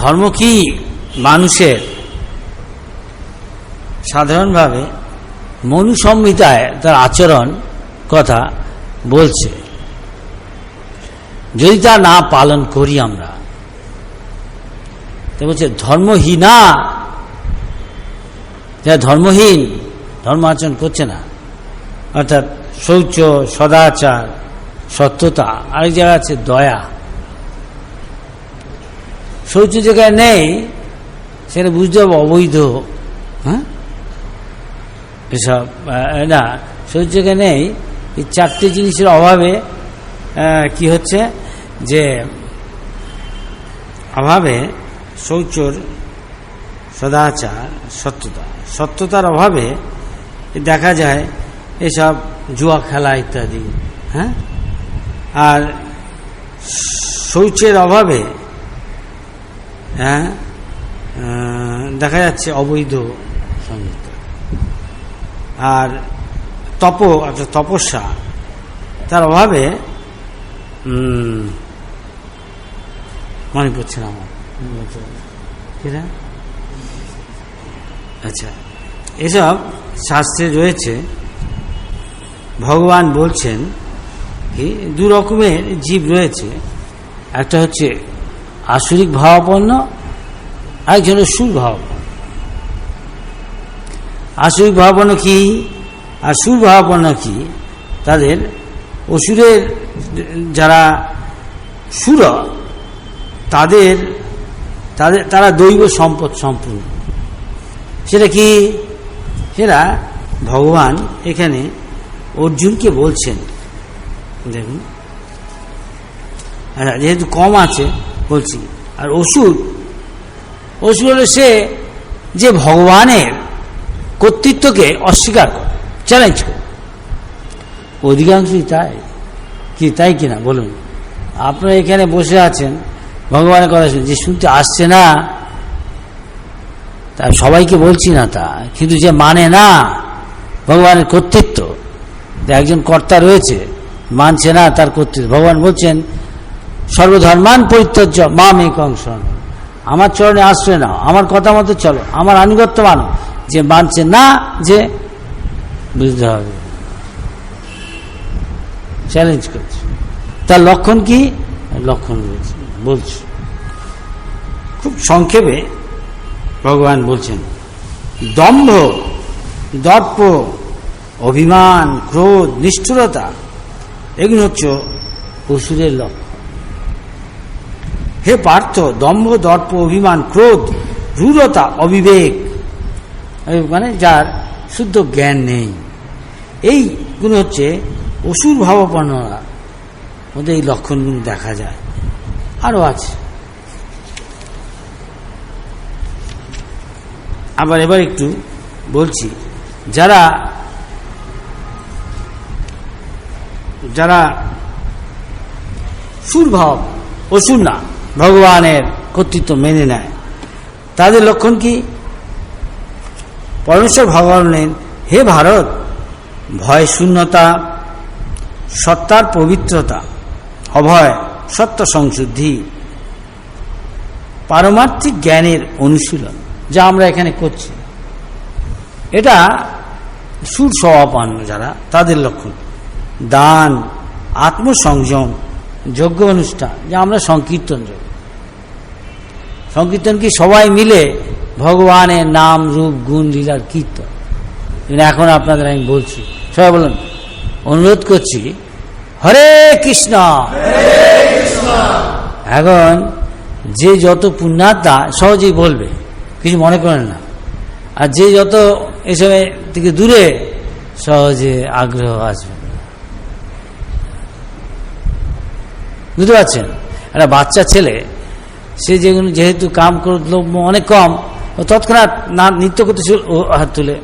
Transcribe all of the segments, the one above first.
ধর্ম কি মানুষের সাধারণভাবে মনু সংহিতায় তার আচরণ কথা বলছে। যদি তা না পালন করি আমরা, তো বলছে ধর্মহীনা, যারা ধর্মহীন, ধর্ম আচরণ করছে না, অর্থাৎ শৌচ, সদাচার, সত্যতা, আরেক জায়গায় আছে দয়া। শৌচ জায়গায় নেই, সেটা বুঝতে হবে অবৈধ। হ্যাঁ, এসব না, শৌচ জায়গায় নেই। এই চারটে জিনিসের অভাবে কি হচ্ছে, যে অভাবে শৌচর, সদাচার, সত্যতার অভাবে দেখা যায় এসব জুয়া খেলা ইত্যাদি। হ্যাঁ, আর শৌচের অভাবে দেখা যাচ্ছে অবৈধ সংগীত। আর তপস্যা, তার অভাবে মনে পড়ছে না আমার। আচ্ছা, এসব শাস্ত্রে রয়েছে। ভগবান বলছেন দু রকমের জীব রয়েছে, একটা হচ্ছে আসুরিক ভাবাপন্ন, আরেকজন সুর ভাবাপন্ন। আসুরিক ভাবাপন্ন কি আর সুর ভাবাপন্ন কি? তাদের অসুরের যারা সুর, তারা দৈব সম্পদ সম্পূর্ণ। সেটা কি? সেটা ভগবান এখানে অর্জুনকে বলছেন। দেখুন, আচ্ছা, যেহেতু কম আছে বলছি। আর অসুর হলো সে যে ভগবানের কর্তৃত্বকে অস্বীকার করে, চ্যালেঞ্জ করে। অধিকাংশই তাই কিনা বলুন? আপনারা এখানে বসে আছেন, ভগবানের কথা যে শুনতে আসছে না, তা সবাইকে বলছি না তা, কিন্তু যে মানে না ভগবানের কর্তৃত্ব, একজন কর্তা রয়েছে, মানছে না তার কর্তৃত্ব। ভগবান বলছেন সর্বধর্মান পরিত্যাজ্য মাম একং শরণম, আমার চরণে আশ্রয় নাও, আমার কথা মতো চলো, আমার আনুগত্য মানো। যে মানছে না, যে বুঝতে হবে, চ্যালেঞ্জ করছে। তার লক্ষণ কি? লক্ষণ বলছে খুব সংক্ষেপে। ভগবান বলছেন দম্ভ, দর্প, অভিমান, ক্রোধ, নিষ্ঠুরতা, এগুলো হচ্ছে অসুরের লক্ষণ। হে পার্থ, দম্ভ, দর্প, অভিমান, ক্রোধ, রূঢ়তা, অবিবেক, মানে যার শুদ্ধ জ্ঞান নেই, এইগুলো হচ্ছে অসুর ভাবাপন্নরা মধ্যে এই লক্ষণগুলো দেখা যায়। আরো আছে। আবার এবার একটু বলছি, যারা সুরভাব, অসুর না, ভগবানের কর্তৃত্ব মেনে নেয়, তাদের লক্ষণ কি? পরমেশ্বর ভগবান বলেন, হে ভারত, ভয় শূন্যতা, সত্তার পবিত্রতা, অভয়, সত্য সংশুদ্ধি, পারমার্থিক জ্ঞানের অনুশীলন, যা আমরা এখানে করছি, এটা সুর স্বভাবাপন্ন যারা, তাদের লক্ষণ। দান, আত্মসংযম, যজ্ঞ অনুষ্ঠান, যা আমরা সংকীর্তন যোগ্য। সংকীর্তন কি? সবাই মিলে ভগবানের নাম, রূপ, গুণ, লীলার কীর্তন। এখন আপনাদের আমি বলছি, সবাই বলুন, অনুরোধ করছি, হরে কৃষ্ণ। এখন যে যত পুণ্যাত্মা সহজেই বলবে, কিছু মনে করেন না। আর যে যত এসব থেকে দূরে, সহজে আগ্রহ আসবে। বুঝতে পারছেন? একটা বাচ্চা ছেলে, সে যেহেতু কাম দ্রব্য অনেক কম, ও তৎক্ষণাৎ না নৃত্য করতে হাত তুলে,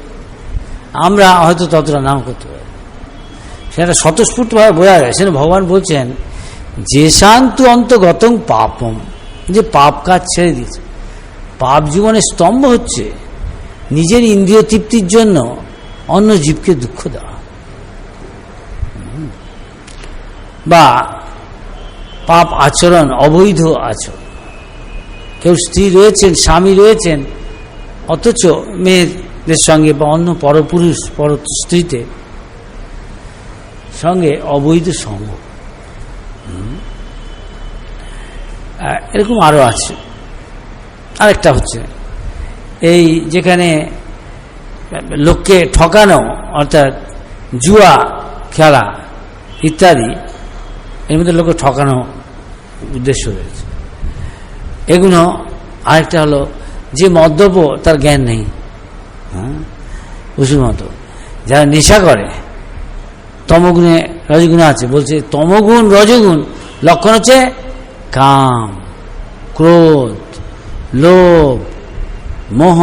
আমরা হয়তো ততটা নাম করতে পারি। সেটা স্বতঃস্ফূর্তভাবে বোঝা যায়। সেটা ভগবান বলছেন যে শান্তু অন্তগতং পাপম, যে পাপ কাজ ছেড়ে দিয়েছে। পাপ জীবনের স্তম্ভ হচ্ছে নিজের ইন্দ্রিয় তৃপ্তির জন্য অন্য জীবকে দুঃখ দেওয়া, বা পাপ আচরণ, অবৈধ আচরণ। কেউ স্ত্রী রয়েছেন, স্বামী রয়েছেন, অথচ মেয়েদের সঙ্গে বা অন্য পরপুরুষ পর স্ত্রীতে সঙ্গে অবৈধ সঙ্গ, এরকম আরো আছে। আরেকটা হচ্ছে এই যেখানে লোককে ঠকানো, অর্থাৎ জুয়া খেলা ইত্যাদি, এর মধ্যে লোককে ঠকানো উদ্দেশ্য রয়েছে এগুলো। আরেকটা হলো যে মদ্যপ, তার জ্ঞান নেই, পশুর মতো। যারা নেশা করে, তমগুণে রজগুণ আছে, বলছে তমগুণ রজগুণ লক্ষণ হচ্ছে কাম, ক্রোধ, লোভ, মোহ,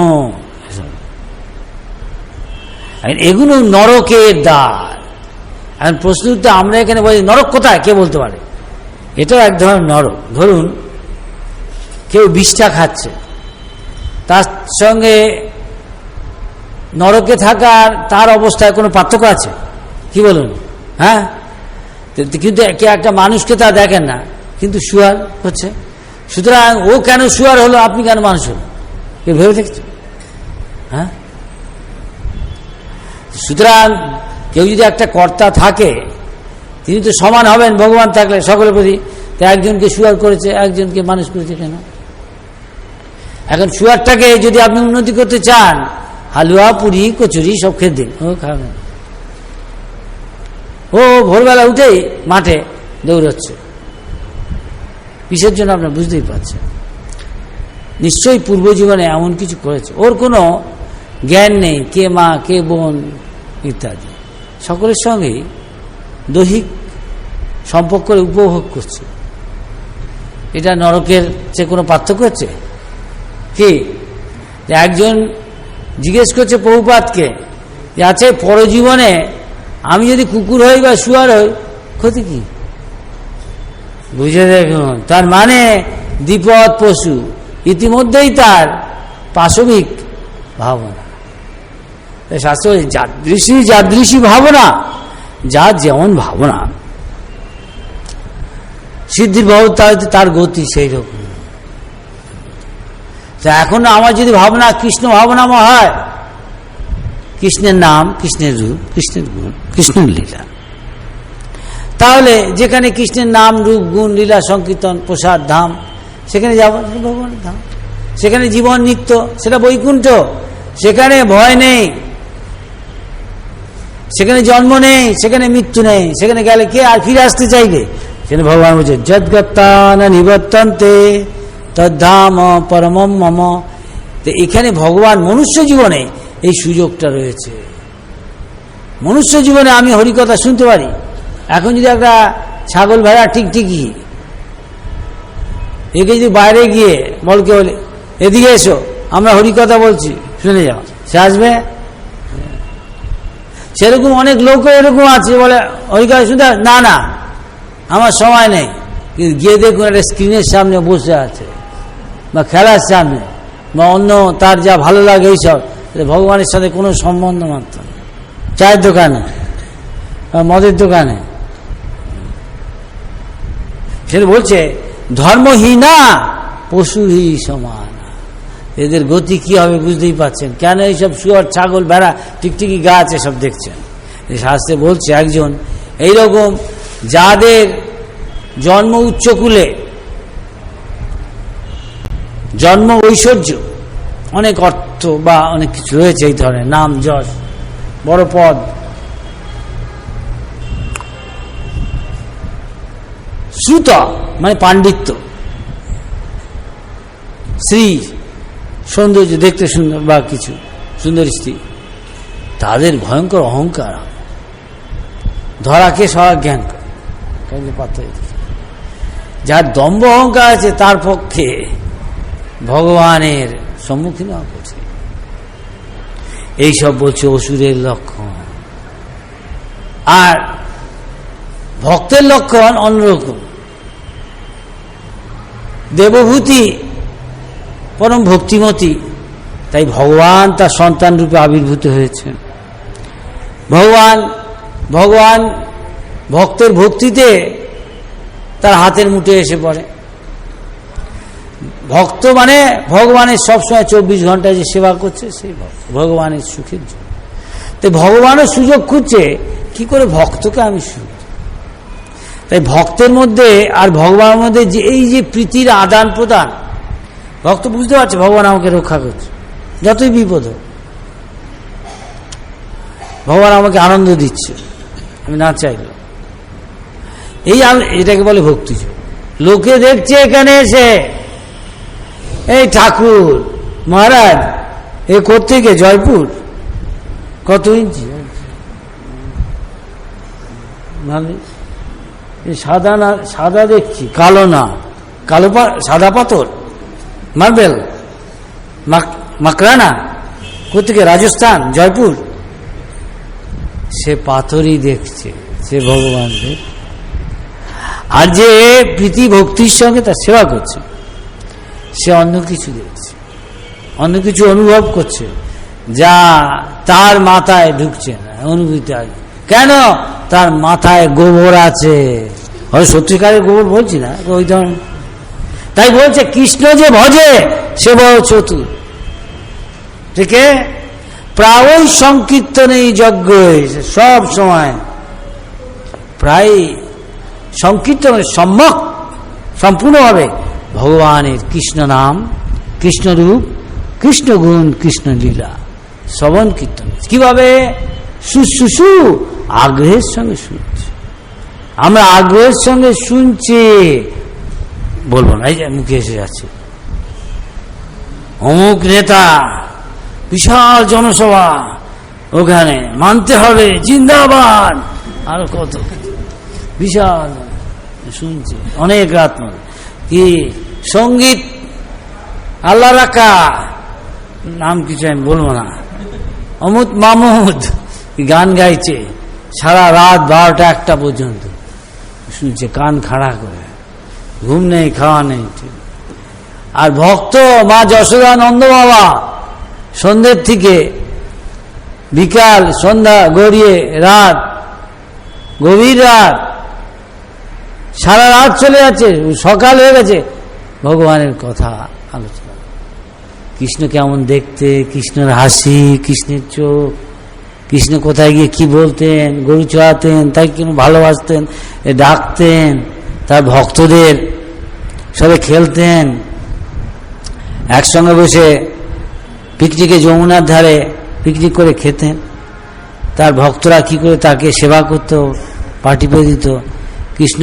এগুলো নরকের দ্বার। এখন প্রশ্ন উত্তর আমরা এখানে বলি নরক কোথায়, কে বলতে পারে? এটাও এক ধরনের নরক। ধরুন কেউ বিষটা খাচ্ছে, তার সঙ্গে নরকে থাকার তার অবস্থায় কোনো পার্থক্য আছে? কি বলুন? হ্যাঁ, কিন্তু একটা মানুষকে তা দেখেন না, কিন্তু শুয়ার হচ্ছে। সুতরাং ও কেন শুয়ার হলো, আপনি কেন মানুষ হলো, কেউ ভেবে দেখছেন? হ্যাঁ, সুতরাং কেউ যদি একটা কর্তা থাকে, তিনি তো সমান হবেন ভগবান থাকলে সকলের প্রতি। তো একজনকে শুয়ার করেছে, একজনকে মানুষ করেছে কেন? এখন শুয়ারটাকে যদি আপনি উন্নতি করতে চান, হালুয়া, পুরি, কচুরি সব খেয়ে দিন, ও খাবেন। ও ভোরবেলা উঠেই মাঠে দৌড়চ্ছে, কিসের জন্য আপনার বুঝতেই পারছেন। নিশ্চয়ই পূর্বজীবনে এমন কিছু করেছে, ওর কোনো জ্ঞান নেই, কে মা কে বোন ইত্যাদি। সকলের সঙ্গেই দৈহিক সম্পর্ক উপভোগ করছে। এটা নরকের চেয়ে কোনো পার্থক্য হচ্ছে কি? একজন জিজ্ঞেস করছে প্রভুপাদকে যে আচ্ছা পরজীবনে আমি যদি কুকুর হই বা শুয়ার হই, ক্ষতি কি? বুঝে দেখুন, তার মানে দ্বিপদ পশু, ইতিমধ্যেই তার পাশবিক ভাবনা। শাস্ত্র যাদৃশী যাদৃশী ভাবনা, যার যেমন ভাবনা, সিদ্ধির ভবতা তার গতি সেই রকম। এখন আমার যদি ভাবনা কৃষ্ণ ভাবনা হয়, কৃষ্ণের নাম, কৃষ্ণের রূপ, কৃষ্ণের গুণ, কৃষ্ণের লীলা, তাহলে যেখানে কৃষ্ণের নাম, রূপ, গুণ, লীলা, সংকীর্তন, প্রসাদ, ধাম, সেখানে যাব, ভগবানের ধাম। সেখানে জীবন নিত্য, সেটা বৈকুণ্ঠ। সেখানে ভয় নেই, সেখানে জন্ম নেই, সেখানে মৃত্যু নেই। সেখানে গেলে কে আর ফিরে আসতে চাইবে? সেখানে ভগবান বলছে যদ্গত্তান নিবর্তন্তে তদ্ধাম পরমম মম। তো এখানে ভগবান মনুষ্য জীবনে এই সুযোগটা রয়েছে। মনুষ্য জীবনে আমি হরিকথা শুনতে পারি। এখন যদি একটা ছাগল ভেড়া টিকটিকি একে যদি বাইরে গিয়ে বলকে বলে এদিকে এসো, আমরা হরিকথা বলছি, শুনে যাও, সে আসবে? সেরকম অনেক লোক এরকম আছে, বলে হরিকথা শুনতে, না না আমার সময় নেই। কিন্তু গিয়ে দেখুন একটা স্ক্রিনের সামনে বসে আছে, বা খেলার সামনে, বা অন্য তার যা ভালো লাগে এইসব, ভগবানের সাথে কোনো সম্বন্ধ মাত্র, চায়ের দোকানে বা মদের দোকানে। সে বলছে ধর্মহীনা পশুরই সমান। এদের গতি কি হবে বুঝতেই পাচ্ছেন। কেন এইসব শুয়ার, ছাগল, ভেড়া, টিকটিকি গাছ এসব দেখছেন? শাস্ত্রে বলছে একজন এইরকম যাদের জন্ম উচ্চকুলে, জন্ম ঐশ্বর্য, অনেক অর্থ বা অনেক কিছু রয়েছে, এই ধরনের নাম যশ, বড় পদ, শ্রুত মানে পাণ্ডিত্য, শ্রী সৌন্দর্য, দেখতে সুন্দর বা কিছু সুন্দর স্ত্রী, তাদের ভয়ঙ্কর অহংকার, ধরাকে সরা জ্ঞান করে। যার দম্ভ অহংকার আছে তার পক্ষে ভগবানের সম্মুখীন হওয়া কঠিন। এইসব বলছে অসুরের লক্ষণ। আর ভক্তের লক্ষণ অন্যরকম। দেবভূতি পরম ভক্তিমতী, তাই ভগবান তার সন্তান রূপে আবির্ভূত হয়েছেন। ভগবান ভক্তের ভক্তিতে তার হাতের মুঠে এসে পড়ে। ভক্ত মানে ভগবানের সবসময় 24 ঘন্টা যে সেবা করছে সেই ভক্ত, ভগবানের সুখের জন্য। তো ভগবানের সুযোগ খুঁজছে কি করে ভক্তকে আমি সুখ। তাই ভক্তের মধ্যে আর ভগবানের মধ্যে যে এই যে প্রীতির আদান প্রদান, ভক্ত বুঝতে পারছে ভগবান আমাকে রক্ষা করছে, যতই বিপদ হোক ভগবান আমাকে আনন্দ দিচ্ছে, আমি না চাইলেও। এই এটাকে বলে ভক্তি। লোকে দেখছে এখানে এসে এই ঠাকুর মহারাজ এ কোত্থেকে, জয়পুর, কত ইঞ্চি, সাদা না, সাদা দেখছি, কালো না, কালো সাদা পাথর, মার্বেল, মাকরানা, কোথেকে, রাজস্থান, জয়পুর। সে পাথরই দেখছে, সে ভগবান দেখ। আর যে প্রীতি ভক্তির সঙ্গে তার সেবা করছে সে অন্য কিছু দেখছে, অন্য কিছু অনুভব করছে যা তার মাথায় ঢুকছে না, অনুভূতি আছে। কেন? তার মাথায় গোবর আছে। সত্যিকারের গোবর বলছি না, ওই ধরনের। তাই বলছে কৃষ্ণ যে ভজে সে বড় চতুর। ঠিক আছে, প্রায় সংকীর্তনে যজ্ঞ হয়েছে, সব সময় প্রায় সংকীর্তনে সম্যক সম্পূর্ণভাবে ভগবানের কৃষ্ণ নাম, কৃষ্ণ রূপ, কৃষ্ণ গুণ, কৃষ্ণ লীলা শ্রবণ কীর্তন। কিভাবে? শুশ্রূষু আগ্রহের সঙ্গে শুনছি। আমরা আগ্রহের সঙ্গে শুনছি, বলবো না, এই যে মুখে এসে যাচ্ছে অমুক নেতা, বিশাল জনসভা, ওখানে মানতে হবে জিন্দাবাদ, আরো কত বিশাল শুনছি অনেক রাত কি সঙ্গীত, আল্লাহ রাখা নাম কিছু আমি বলবো না, অমুদ মামুদ গান গাইছে সারা রাত 12টা-1টা পর্যন্ত শুনছে, কান খাড়া করে, ঘুম নেই, খাওয়া নেই। আর ভক্ত মা যশোদানন্দ বাবা সন্ধ্যের থেকে বিকাল, সন্ধ্যা গড়িয়ে রাত, গভীর রাত, সারা রাত চলে যাচ্ছে, সকাল হয়ে গেছে, ভগবানের কথা আলোচনা। কৃষ্ণ কেমন দেখতে, কৃষ্ণের হাসি, কৃষ্ণের চোখ, কৃষ্ণ কোথায় গিয়ে কি বলতেন, গরু চড়াতেন, তাই কেন ভালোবাসতেন, ডাকতেন, তার ভক্তদের সবাই খেলতেন, একসঙ্গে বসে পিকনিকে যমুনার ধারে পিকনিক করে খেতেন, তার ভক্তরা কি করে তাকে সেবা করত, পার্টি পেয়ে দিত। কৃষ্ণ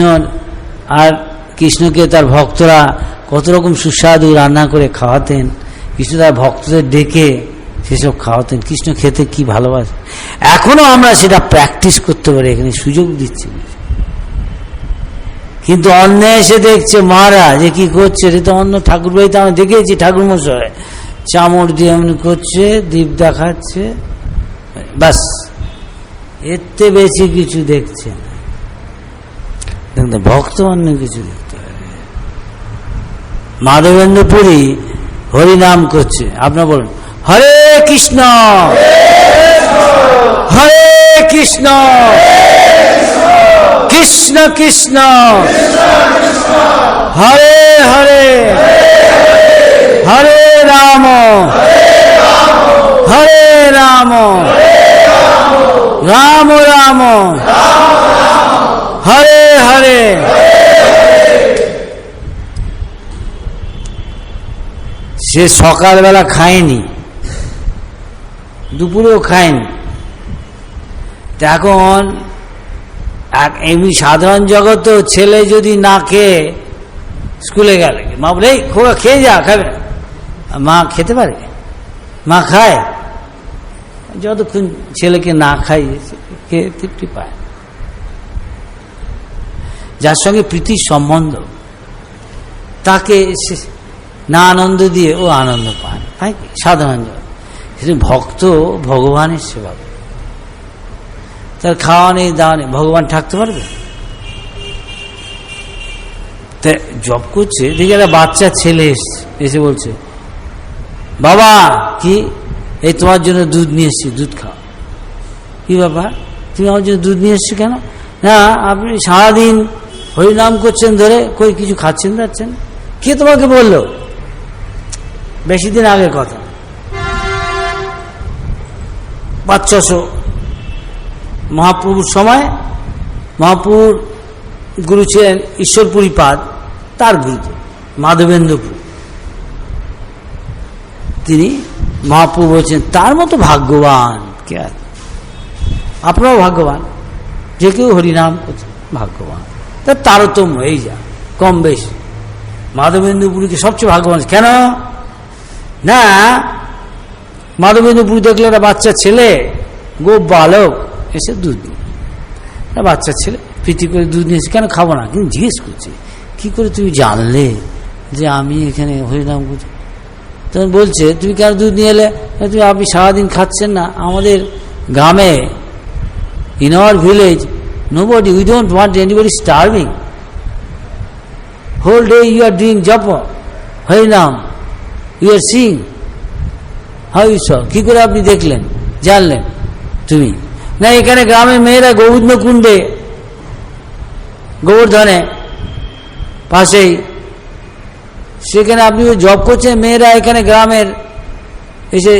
আর কৃষ্ণকে তার ভক্তরা কত রকম সুস্বাদু রান্না করে খাওয়াতেন, কৃষ্ণ তার ভক্তদের ডেকে সেসব খাওয়াতেন। কৃষ্ণ খেতে কি ভালোবাসে, এখনো আমরা সেটা প্র্যাকটিস করতে পারি, এখানে সুযোগ দিচ্ছি। কিন্তু অন্য এসে দেখছে মহারাজ যে কি করছে, এটা তো অন্য ঠাকুর বাড়িতে আমি দেখেছি, ঠাকুর মশাই চামড় দিয়ে এমনি করছে, দীপ দেখাচ্ছে, বাস, এতে বেশি কিছু দেখছে না। ভক্ত অন্য কিছু দেখতে হবে। মাধবেন্দ্র পুরী হরিনাম করছে, আপনার বলুন হরে কৃষ্ণ হরে কৃষ্ণ কৃষ্ণ কৃষ্ণ হরে হরে হরে রাম হরে রাম রাম রাম হরে হরে। সে সকালবেলা খায়নি, দুপুরেও খায়নি। এখন এমনি সাধারণ জগৎ, ছেলে যদি না খেয়ে স্কুলে গেলে মা বলে এই খোকা খেয়ে যা, খাবে, মা খেতে পারে, মা খায়, যতক্ষণ ছেলেকে না খাইয়েছে খেয়ে তৃপ্তি পায়। যার সঙ্গে প্রীতির সম্বন্ধ, তাকে না আনন্দ দিয়ে ও আনন্দ পায়, সাধারণ জগৎ। ভক্ত ভগবানের সেবা, তার খাওয়া নেই, দাওয়া নেই, ভগবান থাকতে পারবে? জব করছে, দেখি একটা বাচ্চা ছেলে এসে বলছে বাবা কি এই তোমার জন্য দুধ নিয়ে এসছি, দুধ খাও। কি বাবা, তুমি আমার জন্য দুধ নিয়ে এসছো কেন? না, আপনি সারাদিন হরিনাম করছেন ধরে, কই কিছু খাচ্ছেন যাচ্ছেন, কে তোমাকে বললো? বেশি দিন আগের কথা, 500-600 মহাপ্রভুর সময়। মহাপ্রভুর গুরু ছিলেন ঈশ্বরপুরী পাদ, তার গুরুদেব মাধবেন্দ্রপুর। তিনি মহাপ্রভু বলছেন তার মতো ভাগ্যবান কে আছে? আপনারাও ভাগ্যবান, যে কেউ হরিনাম করছে ভাগ্যবান। তার তারতম্য এই যা কম বেশি। মাধবেন্দ্রপুরীকে সবচেয়ে ভাগ্যবান কেন না? মাধবেন্দ্রপুরী দেখলে একটা বাচ্চা ছেলে, গোপ বালক, এসে দুধ নিয়ে, বাচ্চা ছেলে প্রীতি করে দুধ নিয়েছে, কেন খাবো না? কিন্তু জিজ্ঞেস করছে কি করে তুমি জানলে যে আমি এখানে হরিনাম করছি? তখন বলছে তুমি কেন দুধ নিয়ে এলে? তুমি আপনি সারাদিন খাচ্ছেন না? আমাদের গ্রামে, in our village, nobody, we don't want anybody starving. Whole day you are doing japa, harinam, you are seeing. How you saw? কি করে আপনি দেখলেন, জানলেন? তুমি না, এখানে গ্রামের মেয়েরা গোবিন্দ কুণ্ডে, গোবর্ধনে পাশেই, সেখানে আপনি জব করছেন, মেয়েরা এখানে গ্রামের এসে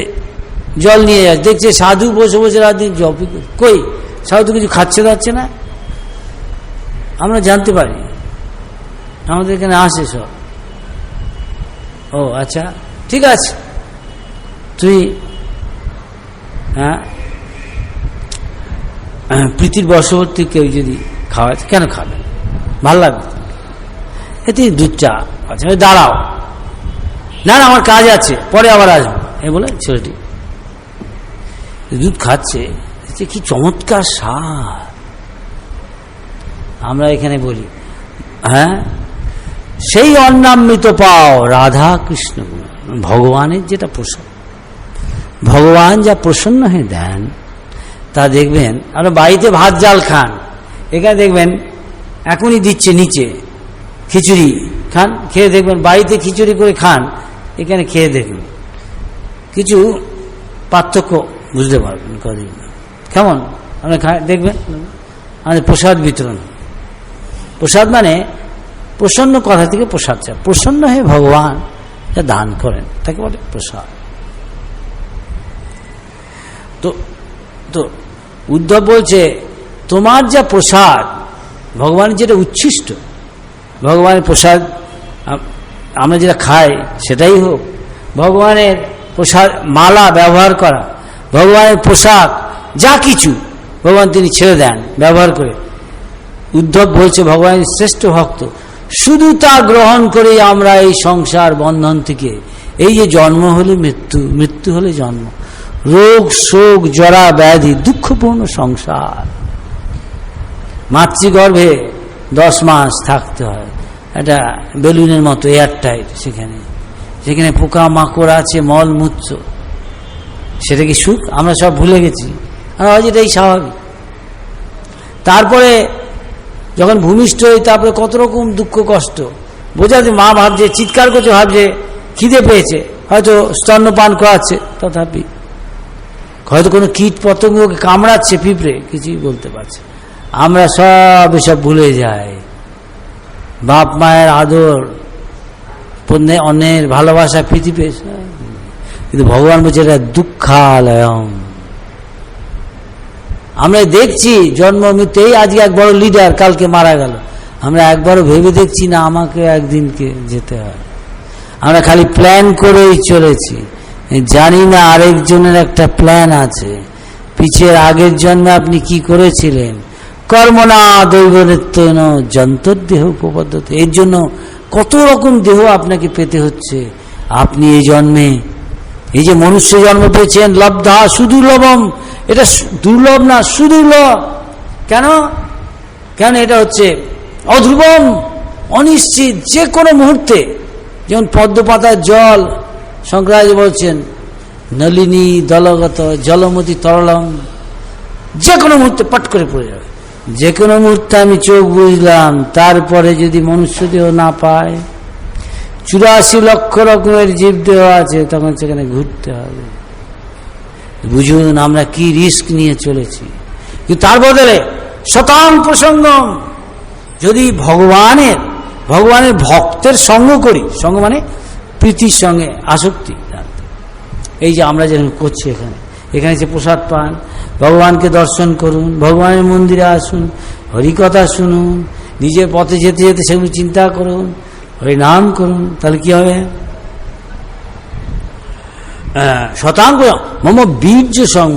জল নিয়ে যাচ্ছে, দেখছে সাধু বসে বসে রাত দিন জব। কই সাধু কিছু খাচ্ছে যাচ্ছে না? আমরা জানতে পারি, আমাদের এখানে আসে সব। ও আচ্ছা, ঠিক আছে, তুই হ্যাঁ প্রীতির বশবর্তী কেউ যদি খাওয়ায় কেন খাবেন? ভাল লাগবে এতে দুধ চা আচ্ছা, দাঁড়াও, না না আমার কাজ আছে, পরে আবার আসবো, এ বলে ছেলেটি দুধ খাচ্ছে। কি চমৎকার স্বাদ! আমরা এখানে বলি হ্যাঁ, সেই অন্নামৃত পাও রাধা কৃষ্ণ, ভগবানের যেটা প্রসাদ, ভগবান যা প্রসন্ন হয়ে দেন তা দেখবেন। আর বাড়িতে ভাত জাল খান, এখানে দেখবেন এখনই দিচ্ছে নিচে খিচুড়ি খান, খেয়ে দেখবেন বাড়িতে খিচুড়ি করে খান, এখানে খেয়ে দেখবেন কিছু পার্থক্য বুঝতে পারবেন। কদিন কেমন আমরা দেখবেন আমাদের প্রসাদ বিতরণ। প্রসাদ মানে প্রসন্ন কথা থেকে প্রসাদ চায়, প্রসন্ন হয়ে ভগবান যা দান করেন তাকে বলে প্রসাদ। তো তো উদ্ধব বলছে তোমার যা প্রসাদ, ভগবানের যেটা উচ্ছিষ্ট, ভগবানের প্রসাদ আমরা যেটা খাই সেটাই হোক, ভগবানের প্রসাদ মালা ব্যবহার করা, ভগবানের পোশাক, যা কিছু ভগবান তিনি ছেড়ে দেন ব্যবহার করে। উদ্ধব বলছে ভগবানের শ্রেষ্ঠ ভক্ত, শুধু তা গ্রহণ করেই আমরা এই সংসার বন্ধন থেকে, এই যে জন্ম হলে মৃত্যু, মৃত্যু হলে জন্ম, রোগ শোক জরা ব্যাধি দুঃখপূর্ণ সংসার, মাতৃগর্ভে 10 মাস থাকতে হয়, এটা বেলুনের মতো এয়ারটাইট, সেখানে সেখানে পোকা মাকড় আছে, মলমূত্র, সেটা কি সুখ? আমরা সব ভুলে গেছি, আমরা এটাই স্বাভাবিক। তারপরে যখন ভূমিষ্ঠ হই, তারপরে কত রকম দুঃখ কষ্ট বোঝাতে, মা ভাবছে, চিৎকার করছে, ভাবছে খিদে পেয়েছে, হয়তো স্তন্যপান করাচ্ছে, তথাপি হয়তো কোনো কীট পতঙ্গকে কামড়াচ্ছে, পিঁপড়ে, কিছুই বলতে পারছে। আমরা সব এসব ভুলে যাই, বাপ মায়ের আদর, অন্যের ভালোবাসা, প্রীতি পেয়েছে, কিন্তু ভগবান বলছে এটা দুঃখালয়ম। আমরা দেখছি জন্ম মৃত্যু, আজকে এক বড় লিডার কালকে মারা গেল, আমরা একবারও ভেবে দেখছি না আমাকে একদিনকে যেতে হয়। আমরা খালি প্ল্যান করেই চলেছি, জানি না আরেকজনের একটা প্ল্যান আছে, পিছের আগের জন্মে আপনি কি করেছিলেন। কর্মনা দৈবনেত্য যন্তর্দেহ উপপদ্ধতি, এর জন্য কত রকম দেহ আপনাকে পেতে হচ্ছে। আপনি এই জন্মে, এই যে মনুষ্য জন্ম পেয়েছেন, লব্ধা সুদুর্লভম, এটা দুর্লভ না সুদুর্লভ। কেন? কেন এটা হচ্ছে অধ্রুবম, অনিশ্চিত, যে কোনো মুহূর্তে, যেমন পদ্মপাতার জল, শঙ্করাচার্য বলছেন নলিনী দলগত জলমতি তরলম, যে কোনো মুহূর্তে পট করে পড়ে যাবে। যে কোনো মুহূর্তে আমি চোখ বুঝলাম, তারপরে যদি মনুষ্য দেহ না পায়, 84 লক্ষ রকমের জীব দেহ আছে, তখন সেখানে ঘুরতে হবে। বুঝুন আমরা কি রিস্ক নিয়ে চলেছি। কিন্তু তার বদলে শতাং প্রসঙ্গম, যদি ভগবানের ভক্তের সঙ্গ করি, সঙ্গ মানে প্রীতির সঙ্গে আসক্তি। এই যে আমরা যেরকম করছি এখানে যে প্রসাদ পান, ভগবানকে দর্শন করুন, ভগবানের মন্দিরে আসুন, হরিকথা শুনুন, নিজের পথে যেতে যেতে সেগুলো চিন্তা করুন, হরিনাম করুন, তাহলে কি হবে? শতাঙ্গ মম বীর্য সঙ্গ